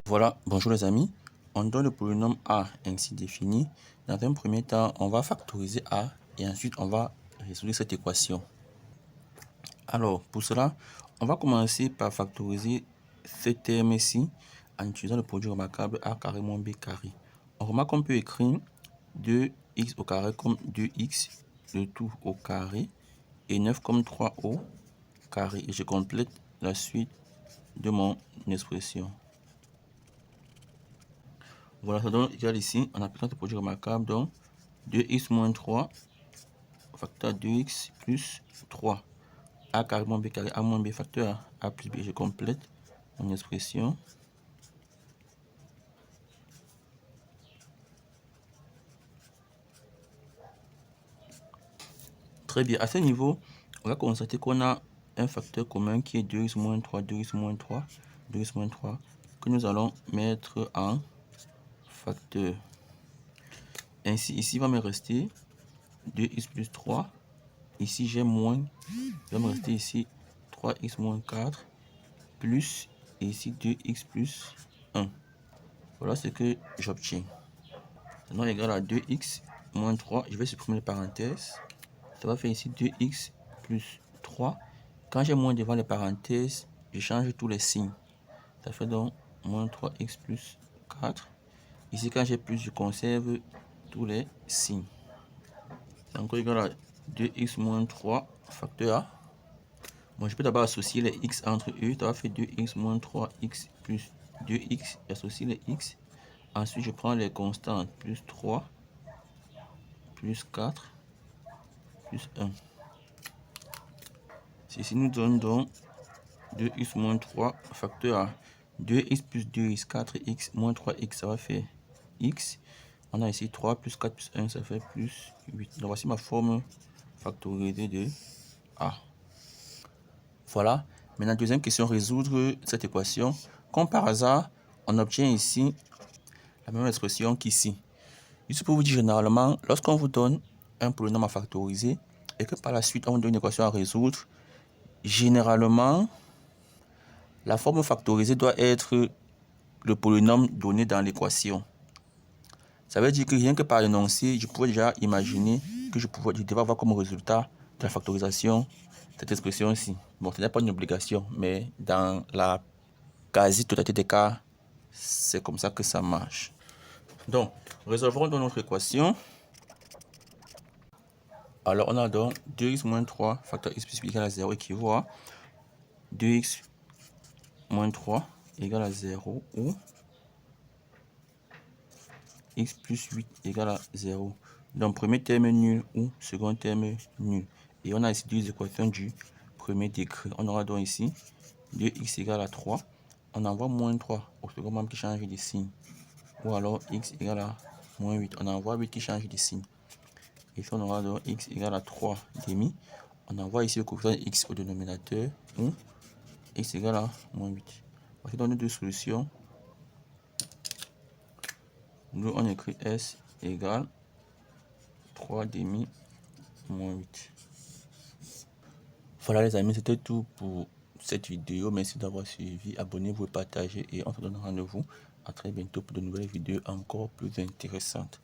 Voilà, bonjour les amis. On donne le polynôme A ainsi défini. Dans un premier temps, on va factoriser A et ensuite on va résoudre cette équation. Alors, pour cela, on va commencer par factoriser ce terme-ci en utilisant le produit remarquable A carré moins B carré. On remarque qu'on peut écrire 2x au carré comme 2x, le tout au carré, et 9 comme 3 au carré. Et je complète la suite de mon expression. Voilà, ça donne égal ici, en appliquant ce produit remarquable, donc 2x moins 3, facteur 2x plus 3. A carré moins B carré, A moins B facteur A plus B. Je complète mon expression. Très bien, à ce niveau, on va constater qu'on a un facteur commun qui est 2x moins 3, 2x moins 3, 2x moins 3, que nous allons mettre en facteur. Ainsi, ici, il va me rester 2x plus 3. Ici, j'ai moins. Il va me rester ici 3x moins 4 plus, et ici 2x plus 1. Voilà ce que j'obtiens. Maintenant, égal à 2x moins 3. Je vais supprimer les parenthèses. Ça va faire ici 2x plus 3. Quand j'ai moins devant les parenthèses, je change tous les signes. Ça fait donc moins 3x plus 4. Ici, quand j'ai plus, je conserve tous les signes. Donc, égal à 2x moins 3 facteur A. Bon, je peux d'abord associer les x entre eux. Ça va faire 2x moins 3x plus 2x. J'associe les x. Ensuite, je prends les constantes. Plus 3, plus 4, plus 1. Ceci nous donne donc 2x moins 3 facteur A. 2x plus 2x, 4x moins 3x, ça va faire x. On a ici 3 plus 4 plus 1, ça fait plus 8. Donc voici ma forme factorisée de A. Voilà. Maintenant, deuxième question, résoudre cette équation. Comme par hasard, on obtient ici la même expression qu'ici. Juste pour vous dire, généralement, lorsqu'on vous donne un polynôme à factoriser et que par la suite, on vous donne une équation à résoudre, généralement, la forme factorisée doit être le polynôme donné dans l'équation. Ça veut dire que rien que par l'énoncé, je pouvais déjà imaginer que je devais avoir comme résultat de la factorisation cette expression-ci. Bon, ce n'est pas une obligation, mais dans la quasi-totalité des cas, c'est comme ça que ça marche. Donc, résolvons dans notre équation. Alors, on a donc 2x moins 3 facteur x plus 8 égale à 0 équivaut à 2x moins 3 égale à 0 ou x plus 8 égale à 0. Donc, premier terme nul ou second terme nul. Et on a ici deux équations du premier degré. On aura donc ici 2x égale à 3. On envoie moins 3 au second membre qui change de signe. Ou alors x égale à moins 8. On envoie 8 qui change de signe. Et ici, on aura donc x égale à 3 demi. On envoie ici le coefficient x au dénominateur ou x égale à moins 8. Voici donc nos deux solutions. Nous, on écrit s égale 3 demi moins 8. Voilà les amis, c'était tout pour cette vidéo. Merci d'avoir suivi. Abonnez-vous et partagez. Et on se donne rendez-vous à très bientôt pour de nouvelles vidéos encore plus intéressantes.